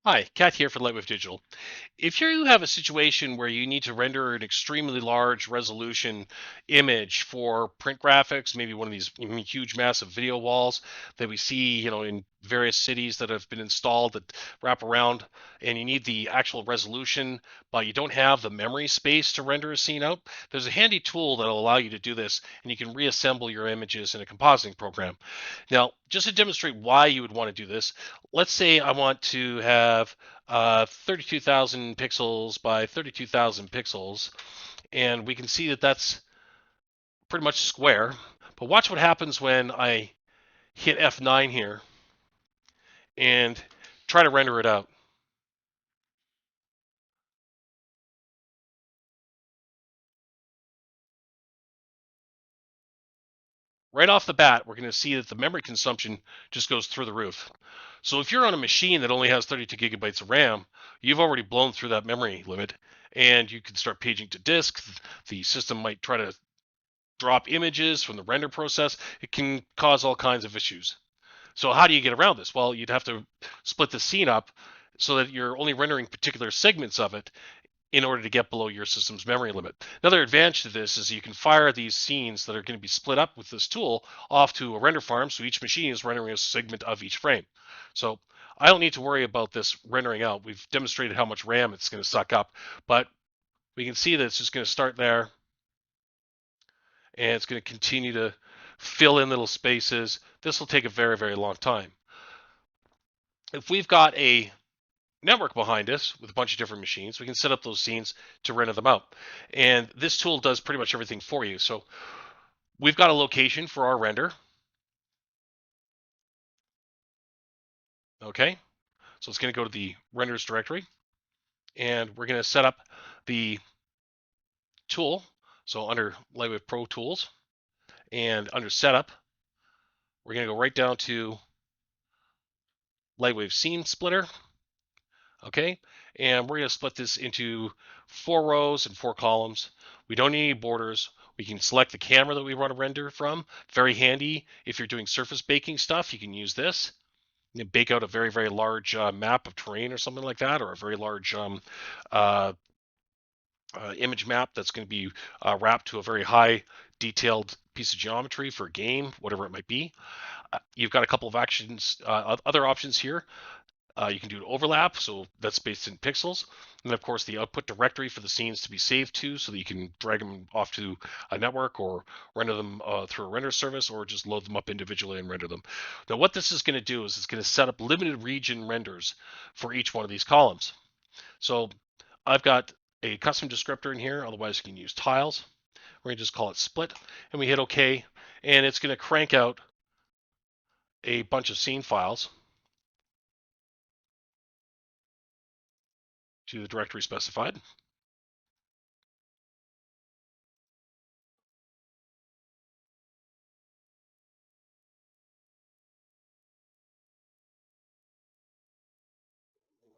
Hi, Kat here for Lightwave Digital. If you have a situation where you need to render an extremely large resolution image for print graphics, maybe one of these huge massive video walls that we see, in various cities that have been installed that wrap around, and you need the actual resolution, but you don't have the memory space to render a scene out, there's a handy tool that'll allow you to do this, and you can reassemble your images in a compositing program. Now, just to demonstrate why you would want to do this, let's say I want to have 32,000 pixels by 32,000 pixels, and we can see that that's pretty much square. But watch what happens when I hit F9 here and try to render it out. Right off the bat, we're going to see that the memory consumption just goes through the roof. So if you're on a machine that only has 32 gigabytes of RAM, you've already blown through that memory limit, and you can start paging to disk. The system might try to drop images from the render process. It can cause all kinds of issues. So how do you get around this? Well, you'd have to split the scene up so that you're only rendering particular segments of it in order to get below your system's memory limit. Another advantage to this is you can fire these scenes that are going to be split up with this tool off to a render farm, so each machine is rendering a segment of each frame. So I don't need to worry about this rendering out. We've demonstrated how much RAM it's going to suck up, but we can see that it's just going to start there, and it's going to continue to fill in little spaces. This will take a very, very long time. If we've got a network behind us with a bunch of different machines, we can set up those scenes to render them out. And this tool does pretty much everything for you. So we've got a location for our render. Okay, so it's going to go to the renders directory, and we're going to set up the tool. So under Lightwave Pro Tools, and under Setup, we're going to go right down to Lightwave Scene Splitter. Okay, and we're going to split this into 4 rows and 4 columns. We don't need any borders. We can select the camera that we want to render from. Very handy if you're doing surface baking stuff. You can use this. You can bake out a very, very large map of terrain or something like that, or a very large uh, image map that's going to be wrapped to a very high detailed piece of geometry for a game, whatever it might be. You've got a couple of other options here. You can do an overlap, so that's based in pixels. And then, of course, the output directory for the scenes to be saved to, so that you can drag them off to a network or render them through a render service, or just load them up individually and render them. Now, what this is going to do is it's going to set up limited region renders for each one of these columns. So I've got a custom descriptor in here, otherwise you can use tiles. We're going to just call it split, and we hit OK, and it's going to crank out a bunch of scene files to the directory specified.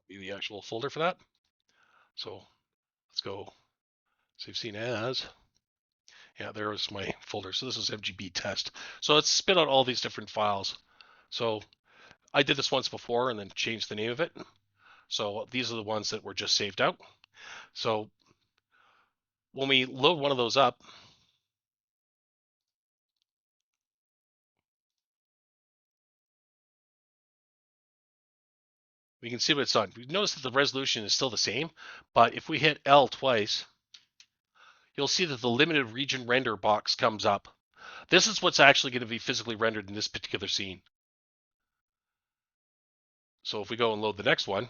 Be the actual folder for that. So let's go save scene as. Yeah, there's my folder. So this is MGB test. So let's spit out all these different files. So I did this once before and then changed the name of it. So these are the ones that were just saved out. So when we load one of those up, we can see what it's done. We notice that the resolution is still the same, but if we hit L twice, you'll see that the limited region render box comes up. This is what's actually going to be physically rendered in this particular scene. So if we go and load the next one,